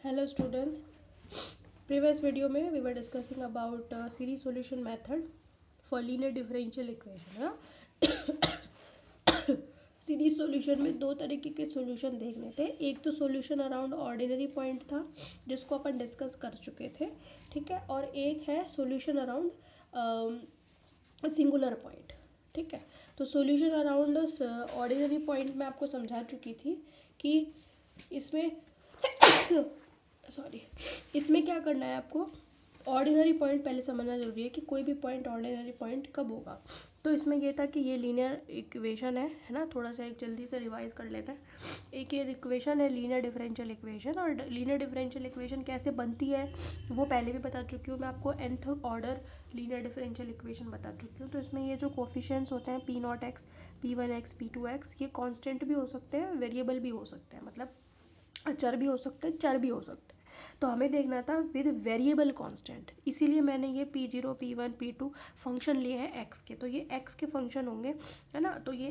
Hello students. Previous video में we were discussing about series solution method for linear differential equation. हाँ series solution में दो तरीके के सॉल्यूशन देखने थे. एक तो सॉल्यूशन अराउंड ऑर्डिनरी पॉइंट था जिसको अपन डिस्कस कर चुके थे, ठीक है. और एक है सॉल्यूशन अराउंड सिंगुलर पॉइंट, ठीक है. तो सॉल्यूशन अराउंड ऑर्डिनरी पॉइंट मैं आपको समझा चुकी थी कि इसमें सॉरी इसमें क्या करना है आपको. ऑर्डिनरी पॉइंट पहले समझना जरूरी है कि कोई भी पॉइंट ऑर्डिनरी पॉइंट कब होगा. तो इसमें ये था कि ये लीनियर इक्वेशन है ना. थोड़ा सा एक जल्दी से रिवाइज कर लेते हैं. एक ये इक्वेशन है लीनियर डिफरेंशियल इक्वेशन, और लीनियर डिफरेंशियल इक्वेशन कैसे बनती है वो पहले भी बता चुकी हूँ मैं आपको. nth order linear differential equation बता चुकी हूँ. तो इसमें ये जो कोफिशिएंट्स होते हैं p0x, p1x, p2x, ये कांस्टेंट भी हो सकते हैं, वेरिएबल भी हो सकते हैं, मतलब चर भी हो सकते हैं, चर भी हो सकते हैं. तो हमें देखना था विद वेरिएबल कांस्टेंट, इसीलिए मैंने ये p0, p1, p2 फंक्शन लिए हैं x के. तो ये x के फंक्शन होंगे, है ना. तो ये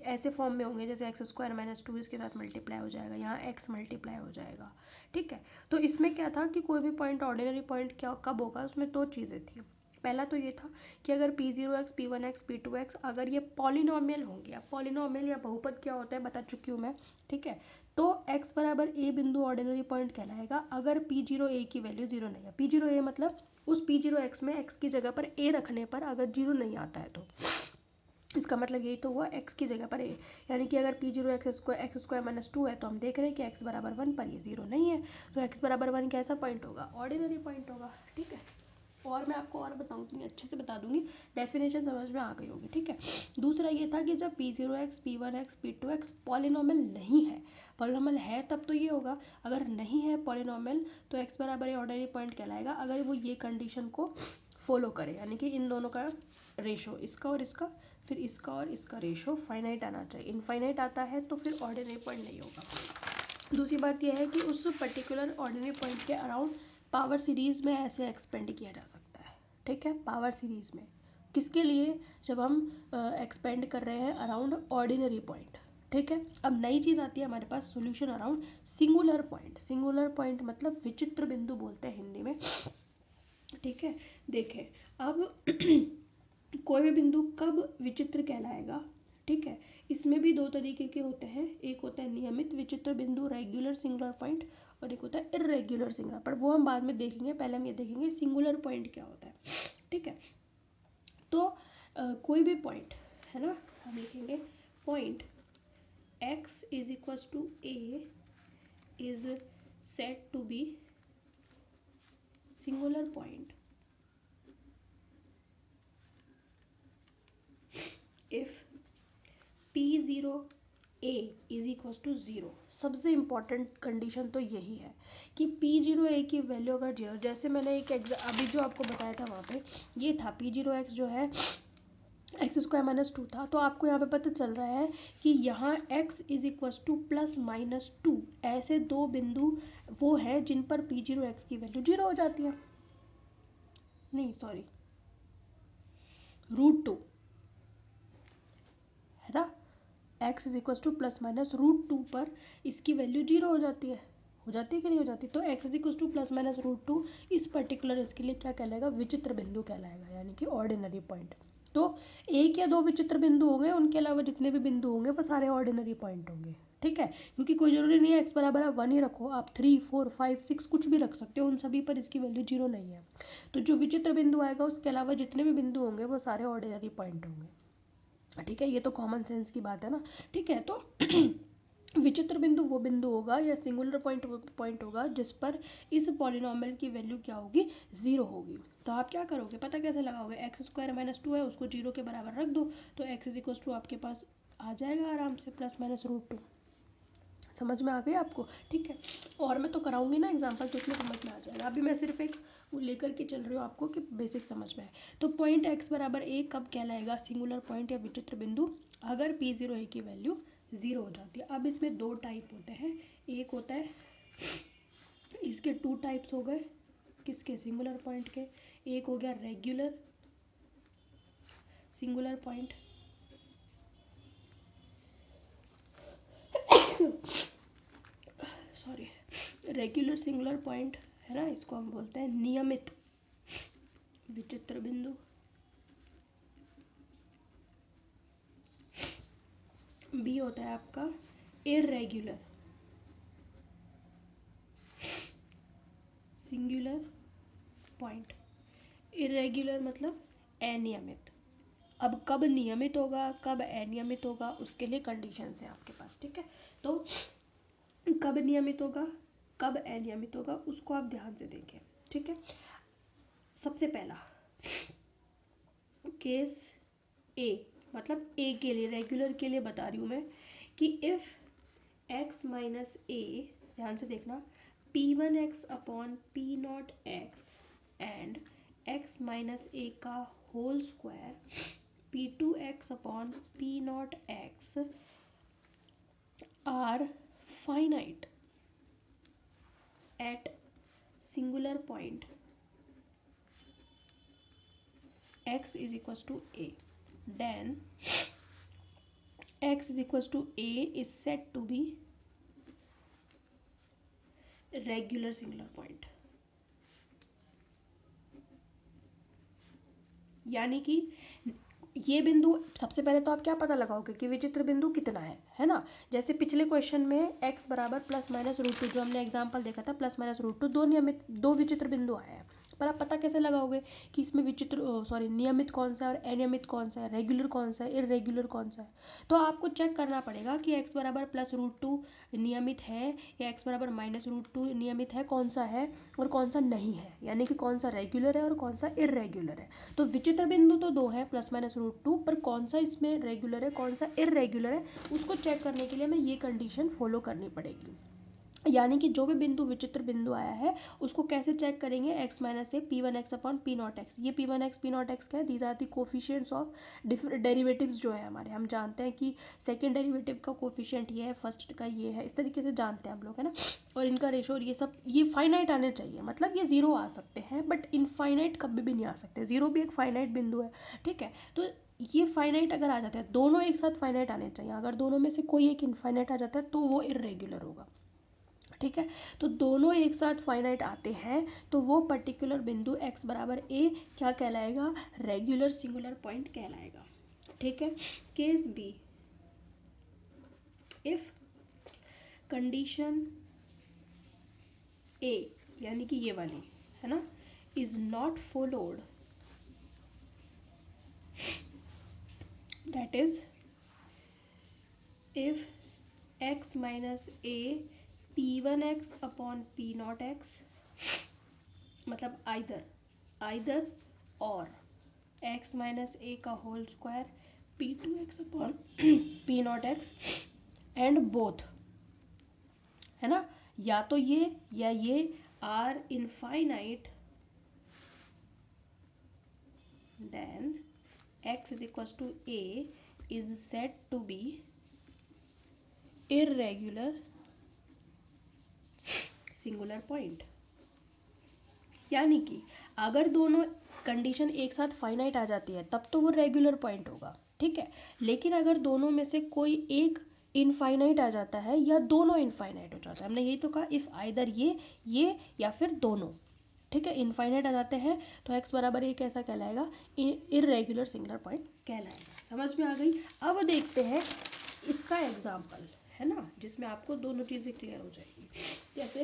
ऐसे फॉर्म में होंगे जैसे x² - 2 इसके साथ मल्टीप्लाई हो जाएगा, यहाँ x मल्टीप्लाई हो जाएगा, ठीक है. तो इसमें क्या था कि कोई भी पॉइंट ऑर्डिनरी पॉइंट क्या कब होगा, उसमें दो चीज़ें थी. पहला तो ये था कि अगर p0x, p1x, p2x अगर ये पॉलिनोमियल होंगे. अब पॉलिनोमियल या बहुपद क्या होता है बता चुकी हूँ मैं, ठीक है. तो x बराबर a बिंदु ऑर्डिनरी पॉइंट कहलाएगा अगर p0 a की वैल्यू जीरो नहीं है. p0 a मतलब उस p0 x में x की जगह पर a रखने पर अगर जीरो नहीं आता है तो इसका मतलब यही तो हुआ x की जगह पर a. यानी कि अगर p0 x² - 2 है तो हम देख रहे हैं कि x बराबर 1 पर ये जीरो नहीं है. तो x बराबर 1 कैसा पॉइंट होगा, ऑर्डिनरी पॉइंट होगा, ठीक है. और मैं आपको और बताऊंगी, अच्छे से बता दूंगी, डेफिनेशन समझ में आ गई होगी, ठीक है. दूसरा ये था कि जब p0x, p1x, p2x पॉलिनोमियल नहीं है. पॉलिनोमियल है तब तो ये होगा, अगर नहीं है पॉलिनोमियल तो x बराबर ये ऑर्डिनरी पॉइंट कहलाएगा अगर वो ये कंडीशन को फॉलो करे. यानी कि इन दोनों का रेशो, इसका और इसका, फिर इसका और इसका रेशो फाइनाइट आना चाहिए. इनफाइनाइट आता है तो फिर ऑर्डिनरी पॉइंट नहीं होगा. दूसरी बात यह है कि उस पर्टिकुलर ऑर्डिनरी पॉइंट के अराउंड पावर सीरीज़ में ऐसे एक्सपेंड किया जा सकता है, ठीक है. पावर सीरीज़ में किसके लिए, जब हम एक्सपेंड कर रहे हैं अराउंड ऑर्डिनरी पॉइंट, ठीक है. अब नई चीज़ आती है हमारे पास, solution around singular point. Singular point मतलब विचित्र बिंदु बोलते हैं हिंदी में, ठीक है. देखें अब कोई भी बिंदु कब विचित्र कहलाएगा, ठीक है. इसमें भी दो तरीके के होते हैं. एक होता है नियमित विचित्र बिंदु, रेगुलर सिंगुलर पॉइंट, और एक होता है इर्रेगुलर सिंगुलर. पर वो हम बाद में देखेंगे, पहले हम ये देखेंगे सिंगुलर पॉइंट क्या होता है, ठीक है. तो कोई भी पॉइंट है ना, हम लिखेंगे point x is equals to a is set to be singular point if p0 a is equals to zero. सबसे इम्पॉर्टेंट कंडीशन तो यही है कि p0 a की वैल्यू अगर जीरो, जैसे मैंने एक अभी जो आपको बताया था वहाँ पे ये था p0 x जो है x² - 2 था. तो आपको यहाँ पे पता चल रहा है कि यहाँ x इज इक्वल्स टू +-2 ऐसे दो बिंदु वो हैं जिन पर p0 x की वैल्यू जीरो हो जाती है. नहीं सॉरी, √2 है ना. x इज इक्वल्स टू +-√2 पर इसकी वैल्यू जीरो हो जाती है. हो जाती है कि नहीं हो जाती. तो x इज इक्वल्स टू +-√2 इस पर्टिकुलर इसके लिए क्या कहलाएगा, विचित्र बिंदु कहलाएगा, यानी कि ऑर्डिनरी पॉइंट. तो एक या दो विचित्र बिंदु होंगे, उनके अलावा जितने भी बिंदु होंगे वो सारे ऑर्डिनरी पॉइंट होंगे, ठीक है. क्योंकि कोई ज़रूरी नहीं है x बराबर आप 1 ही रखो, आप 3, 4, 5, 6 कुछ भी रख सकते हो, उन सभी पर इसकी वैल्यू जीरो नहीं है. तो जो विचित्र बिंदु आएगा उसके अलावा जितने भी बिंदु होंगे वो सारे ऑर्डिनरी पॉइंट होंगे, ठीक है. ये तो कॉमन सेंस की बात है ना, ठीक है. तो विचित्र बिंदु वो बिंदु होगा या सिंगुलर पॉइंट वो पॉइंट होगा जिस पर इस पॉलिनोमियल की वैल्यू क्या होगी, ज़ीरो होगी. तो आप क्या करोगे, पता कैसे लगाओगे, x² - 2 है उसको जीरो के बराबर रख दो, तो x इज इक्वल टू आपके पास आ जाएगा आराम से +-√2. समझ में आ गई आपको, ठीक है. और मैं तो कराऊंगी ना एग्जाम्पल, तो उसमें समझ में आ जाएगा. अभी मैं सिर्फ एक वो लेकर के चल रही हूँ आपको कि बेसिक समझ में आए. तो पॉइंट x बराबर a कब कहलाएगा सिंगुलर पॉइंट या विचित्र बिंदु, अगर p0 a की वैल्यू ज़ीरो हो जाती है. अब इसमें दो टाइप होते हैं. एक होता है, इसके टू टाइप्स हो गए, किसके, सिंगुलर पॉइंट के. एक हो गया regular singular point, sorry, regular singular point है ना, इसको हम बोलते हैं नियमित विचित्र बिंदु। बी होता है आपका इर्रेगुलर सिंगुलर पॉइंट। इर्रेगुलर मतलब अनियमित। अब कब नियमित होगा कब अनियमित होगा उसके लिए कंडीशंस है आपके पास, ठीक है। तो कब नियमित होगा कब अनियमित होगा उसको आप ध्यान से देखें, ठीक है। सबसे पहला केस ए, मतलब ए के लिए, रेगुलर के लिए बता रही हूँ मैं कि इफ़ x माइनस ए, ध्यान से देखना, p1x upon P not X and x minus A का whole square p2x upon P not X are finite at singular point x is equals to a, then x is equals to a is said to be regular singular point। यानी कि ये बिंदु, सबसे पहले तो आप क्या पता लगाओगे कि विचित्र बिंदु कितना है ना। जैसे पिछले क्वेश्चन में x बराबर प्लस माइनस रूट टू, जो हमने एग्जांपल देखा था, प्लस माइनस रूट टू, दो विचित्र बिंदु आए हैं। पर आप पता कैसे लगाओगे कि इसमें नियमित कौन सा है और अनियमित कौन सा है, रेगुलर कौन सा है, इर्रेगुलर कौन सा है। तो आपको चेक करना पड़ेगा कि x बराबर प्लस रूट टू नियमित है या x बराबर माइनस रूट टू नियमित है, कौन सा है और कौन सा नहीं है, यानी कि कौन सा रेगुलर है और कौन सा इर्रेगुलर है। तो विचित्र बिंदु तो दो हैं, प्लस माइनस रूट टू, पर कौन सा इसमें रेगुलर है कौन सा इर्रेगुलर है उसको चेक करने के लिए हमें ये कंडीशन फॉलो करनी पड़ेगी। यानी कि जो भी बिंदु विचित्र बिंदु आया है उसको कैसे चेक करेंगे, x minus A P one X upon P not X. ये P one X P not X क्या है, these are the coefficients of derivatives जो है हमारे। हम जानते हैं कि सेकंड डेरिवेटिव का कोफिशिएंट ये है, फर्स्ट का ये है, इस तरीके से जानते हैं हम लोग, है ना। और इनका रेशो और ये सब, ये फाइनाइट आने चाहिए, मतलब ये जीरो आ सकते हैं बट इनफाइनाइट कभी भी नहीं आ सकते। जीरो भी एक फाइनाइट बिंदु है, ठीक है। तो ये फाइनाइट अगर आ जाते हैं, दोनों एक साथ फाइनाइट आने चाहिए। अगर दोनों में से कोई एक इनफाइनाइट आ जाता है तो वो इर्रेगुलर होगा, ठीक है। तो दोनों एक साथ फाइनाइट आते हैं तो वो पर्टिकुलर बिंदु x बराबर a क्या कहलाएगा, रेगुलर सिंगुलर पॉइंट कहलाएगा, ठीक है। Case B, if condition A, यानी कि ये वाली है ना, is not followed, that is if x minus A P one X upon P not X, मतलब आइदर और x माइनस ए का whole square P two X upon P not X and both, है ना, या तो ये या ये are infinite, then x is equal to a is said to be irregular singular point. यानी कि अगर दोनों कंडीशन एक साथ फाइनाइट आ जाती है तब तो वो रेगुलर पॉइंट होगा, ठीक है। लेकिन अगर दोनों में से कोई एक इनफाइनाइट आ जाता है या दोनों इनफाइनाइट हो जाता है, हमने यही तो कहा, इफ़ आइदर ये या फिर दोनों, ठीक है, इनफाइनाइट आ जाते हैं तो x बराबर ये कैसा कहलाएगा, इर्रेगुलर सिंगुलर पॉइंट कहलाएगा। समझ में आ गई। अब देखते हैं इसका एग्जाम्पल, है ना, जिसमें आपको दोनों चीज़ें क्लियर हो जाएगी। जैसे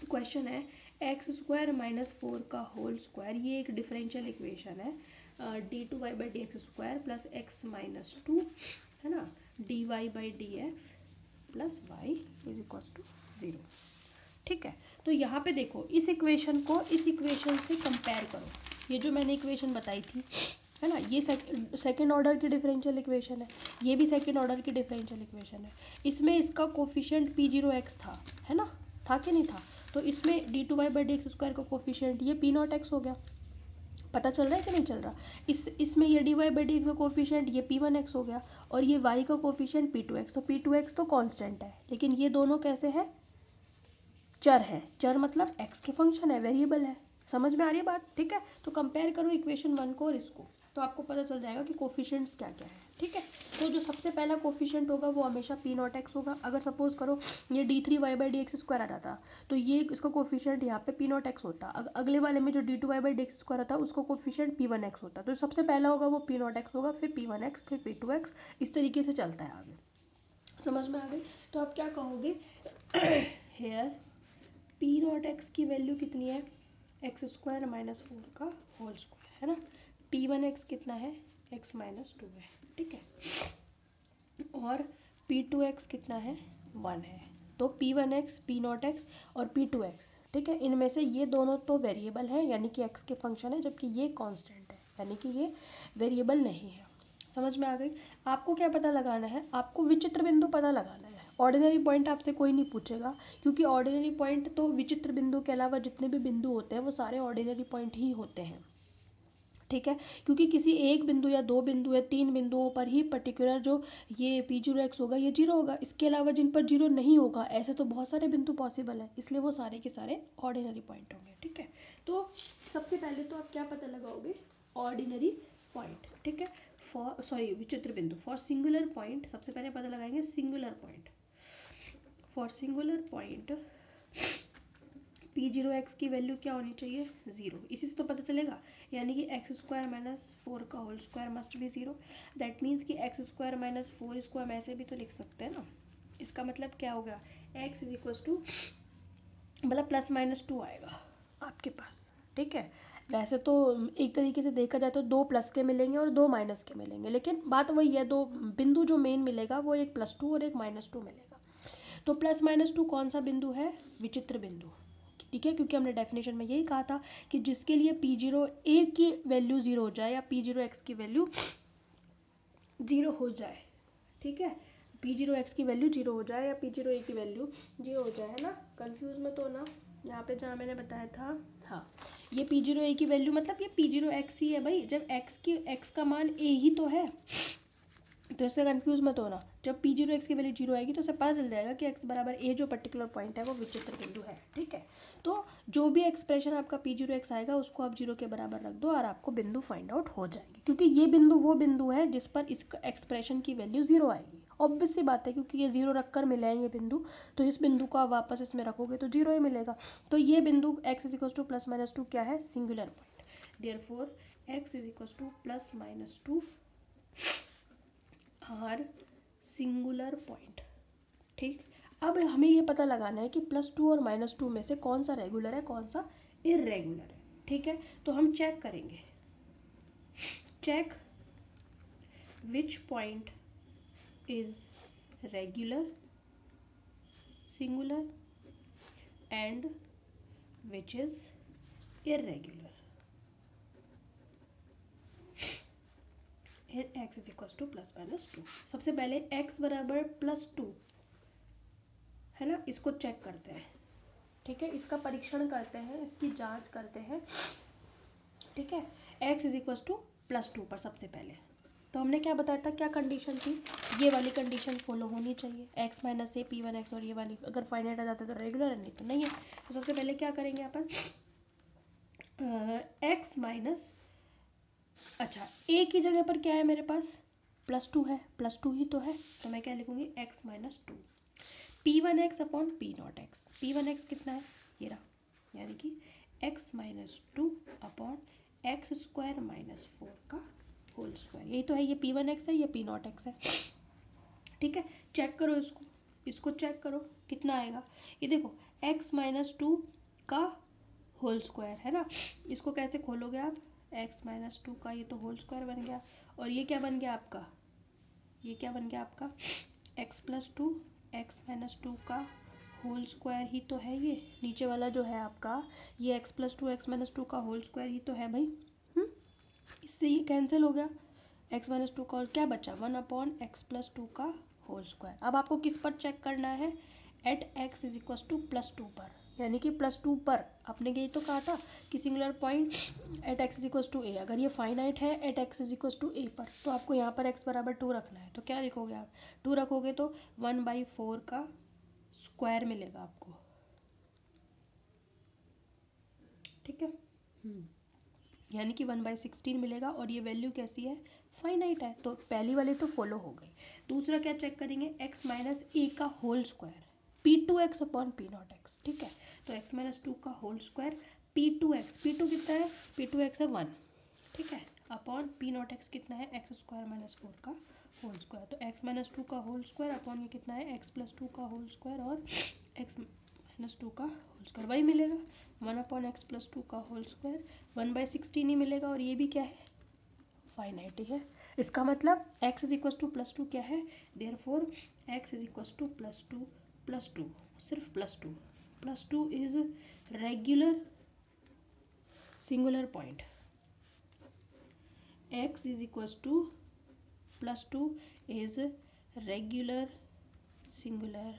क्वेश्चन है एक्स स्क्वायर माइनस फोर का होल स्क्वायर, ये एक डिफरेंशियल इक्वेशन है, D two Y by D X square plus X minus two, है ना, D Y by D X plus Y is equal to zero, ठीक है। तो यहाँ पे देखो, इस इक्वेशन को इस इक्वेशन से कंपेयर करो। ये जो मैंने इक्वेशन बताई थी, है ना, ये सेकेंड ऑर्डर की डिफरेंशियल इक्वेशन है, ये भी सेकेंड ऑर्डर की डिफरेंशियल इक्वेशन है। इसमें इसका कोफिशिएंट पी जीरो एक्स था, है ना, था कि नहीं था। तो इसमें D two Y by D X square का कोफिशिएंट ये पी नॉट एक्स हो गया। पता चल रहा है कि नहीं चल रहा। इसमें ये D Y by D X का कोफिशिएंट ये पी वन एक्स हो गया और ये वाई का कोफिशिएंट पी टू एक्स। तो पी टू एक्स तो कांस्टेंट है, लेकिन ये दोनों कैसे हैं, चर है। चर मतलब एक्स के फंक्शन है, वेरिएबल है। समझ में आ रही है बात, ठीक है। तो कंपेयर करो इक्वेशन वन को और इसको, तो आपको पता चल जाएगा कि कोफिशिएंट्स क्या क्या है। ठीक है, तो जो सबसे पहला कोफिशिएंट होगा वो हमेशा पी नॉट एक्स होगा। अगर सपोज करो ये d3y/dx² आ जाता तो ये इसका कोफिशिएंट यहाँ पे पी नॉट एक्स होता। अगले वाले में जो d2y/dx² आता उसका कोफिशिएंट p1x होता। तो सबसे पहला होगा वो पी नॉट एक्स होगा, फिर p1x, फिर p2x, इस तरीके से चलता है आगे। समझ में आ गई? तो आप क्या कहोगे हेयर पी नॉट एक्स की वैल्यू कितनी है, x² - 4 का होल स्क्वायर, है ना। p1x कितना है, x - 2 है। ठीक है, और p2x कितना है, 1 है। तो p1x, p0x और p2x, ठीक है, इनमें से ये दोनों तो वेरिएबल है, यानी कि x के फंक्शन है, जबकि ये कांस्टेंट है, यानी कि ये वेरिएबल नहीं है। समझ में आ गई? आपको क्या पता लगाना है, आपको विचित्र बिंदु पता लगाना है। ऑर्डिनरी पॉइंट आपसे कोई नहीं पूछेगा, क्योंकि ऑर्डिनरी पॉइंट तो विचित्र बिंदु के अलावा जितने भी बिंदु होते हैं वो सारे ऑर्डिनरी पॉइंट ही होते हैं। ठीक है, क्योंकि किसी एक बिंदु या दो बिंदु या तीन बिंदुओं पर ही पर्टिकुलर जो ये p0x होगा ये 0 होगा, इसके अलावा जिन पर 0 नहीं होगा ऐसे तो बहुत सारे बिंदु पॉसिबल है, इसलिए वो सारे के सारे ऑर्डिनरी पॉइंट होंगे। ठीक है, तो सबसे पहले तो आप क्या पता लगाओगे, ऑर्डिनरी पॉइंट। ठीक है, विचित्र बिंदु फॉर सिंगुलर पॉइंट, सबसे पहले पता लगाएंगे singular point. For singular point p0x की वैल्यू क्या होनी चाहिए, 0। इसी से तो पता चलेगा, यानी कि x² - 4 का whole square must be 0। That means कि x² - 4 इसको हम ऐसे भी तो लिख सकते हैं ना। इसका मतलब क्या होगा, x मतलब ±2 आएगा आपके पास। ठीक है, वैसे तो एक तरीके से देखा जाए तो 2 प्लस के मिलेंगे और 2 माइनस के मिलेंगे, लेकिन बात वही है, दो बिंदु जो मेन मिलेगा वो एक +2 और एक -2 मिलेगा। तो +-2 कौन सा बिंदु है, विचित्र बिंदु। ठीक है, क्योंकि हमने डेफिनेशन में यही कहा था कि जिसके लिए p0a की वैल्यू 0 हो जाए या p0x की वैल्यू 0 हो जाए। ठीक है, p0x की वैल्यू 0 हो जाए या p0a की वैल्यू 0 हो जाए, है ना। कंफ्यूज मत हो ना, यहाँ पे जहाँ मैंने बताया था, हाँ ये p0a की वैल्यू मतलब ये p0x ही है भाई, जब x का मान a ही तो है, तो इससे कंफ्यूज मत होना। जब p0x की वैल्यू 0 आएगी तो उसे पता चल जाएगा कि x बराबर a जो पर्टिकुलर पॉइंट है वो विचित्र बिंदु है। ठीक है, तो जो भी एक्सप्रेशन आपका p0x आएगा उसको आप 0 के बराबर रख दो और आपको बिंदु फाइंड आउट हो जाएगी, क्योंकि ये बिंदु वो बिंदु है जिस पर इस एक्सप्रेशन की वैल्यू 0 आएगी। ऑब्वियस सी बात है, क्योंकि ये 0 रख कर मिले हैं ये बिंदु, तो इस बिंदु को आप वापस इसमें रखोगे तो 0 ही मिलेगा। तो ये बिंदु x = +-2 क्या है, singular point. Therefore x = +-2 are singular point. ठीक, अब हमें ये पता लगाना है कि +2 और -2 में से कौन सा रेगुलर है, कौन सा इरेगुलर है। ठीक है, तो हम चेक करेंगे, check which point is regular singular and which is irregular. x = +-2। सबसे पहले x बराबर +2 है ना, इसको चेक करते हैं। ठीक है, इसका परीक्षण करते हैं, इसकी जांच करते हैं। ठीक है, x = +2 पर सबसे पहले तो हमने क्या बताया था, क्या कंडीशन थी, ये वाली कंडीशन फॉलो होनी चाहिए, x - a p1x, और ये वाली अगर फाइनाइट आ जाता है तो रेगुलर है, नहीं तो नहीं है। तो सबसे पहले क्या करेंगे अपन, x माइनस, अच्छा a की जगह पर क्या है मेरे पास, +2 है, +2 ही तो है, तो मैं क्या लिखूंगी, x - 2 p1x upon p0x। p1x कितना है, ये रहा, यानी कि x - 2 अपॉन x² - 4 का होल स्क्वायर, यही तो है, ये p1x है, ये p0x है। ठीक है, चेक करो इसको चेक करो कितना आएगा, ये देखो x - 2 का होल स्क्वायर है ना, इसको कैसे खोलोगे आप, x - 2 का ये तो होल स्क्वायर बन गया, और ये क्या बन गया आपका, ये क्या बन गया आपका, x + 2 x - 2 का होल स्क्वायर ही तो है, ये नीचे वाला जो है आपका, ये x + 2 x - 2 का होल स्क्वायर ही तो है भाई। इससे ये कैंसिल हो गया, x - 2 का, और क्या बचा, 1 अपॉन x + 2 का होल स्क्वायर। अब आपको किस पर चेक करना है, एट x = +2 पर, यानी कि +2 पर आपने यही तो कहा था कि singular point at x = a, अगर ये फाइनाइट है एट x = a पर, तो आपको यहाँ पर x बराबर 2 रखना है। तो क्या लिखोगे आप, 2 रखोगे तो 1/4 का स्क्वायर मिलेगा आपको। ठीक है, यानी कि 1/16 मिलेगा और ये वैल्यू कैसी है, फाइनाइट है। तो पहली वाली तो फॉलो हो गई। दूसरा क्या चेक करेंगे, x माइनस ए का whole square p2x upon p0x, ठीक है। तो x माइनस 2 का होल स्क्वायर p2x, p2 कितना है, p2x है 1, ठीक है, अपॉन p0x कितना है, x स्क्वायर माइनस 4 का होल स्क्वायर। तो x माइनस 2 का होल स्क्वायर अपॉन ये कितना है, x प्लस 2 का होल स्क्वायर और x माइनस 2 का होल स्क्वायर, वही मिलेगा 1 अपॉन एक्स प्लस 2 का होल स्क्वायर 1/16 ही मिलेगा। और ये भी क्या है, फाइनाइट ही है। इसका मतलब x is equal to plus 2 क्या है, therefore x is equal to plus two, सिर्फ plus two is regular singular point. x is equal to plus 2 is regular singular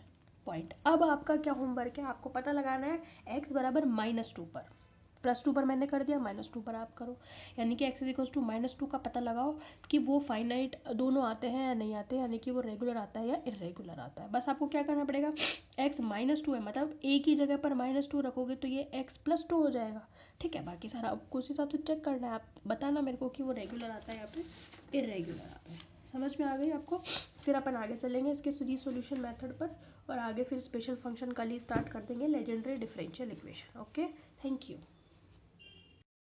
point. अब आपका क्या होमवर्क है, आपको पता लगाना है x बराबर -2 पर, +2 पर मैंने कर दिया, -2 पर आप करो। यानी कि x इज इक्वल टू -2 का पता लगाओ कि वो फाइनाइट दोनों आते हैं या नहीं आते, यानी कि वो रेगुलर आता है या इरेगुलर आता है। बस आपको क्या करना पड़ेगा, x -2 है, मतलब a की जगह पर -2 रखोगे तो ये x + 2 हो जाएगा, ठीक है। बाकी सारा आपको उस हिसाब से चेक करना है, आप बताना मेरे को कि वो रेगुलर आता है या फिर इरेगुलर आता है। समझ में आ गई आपको। फिर अपन आगे चलेंगे इसके रीसोल्यूशन मेथड पर, और आगे फिर स्पेशल फंक्शन कल ही स्टार्ट कर देंगे, legendary differential equation. Okay, thank you.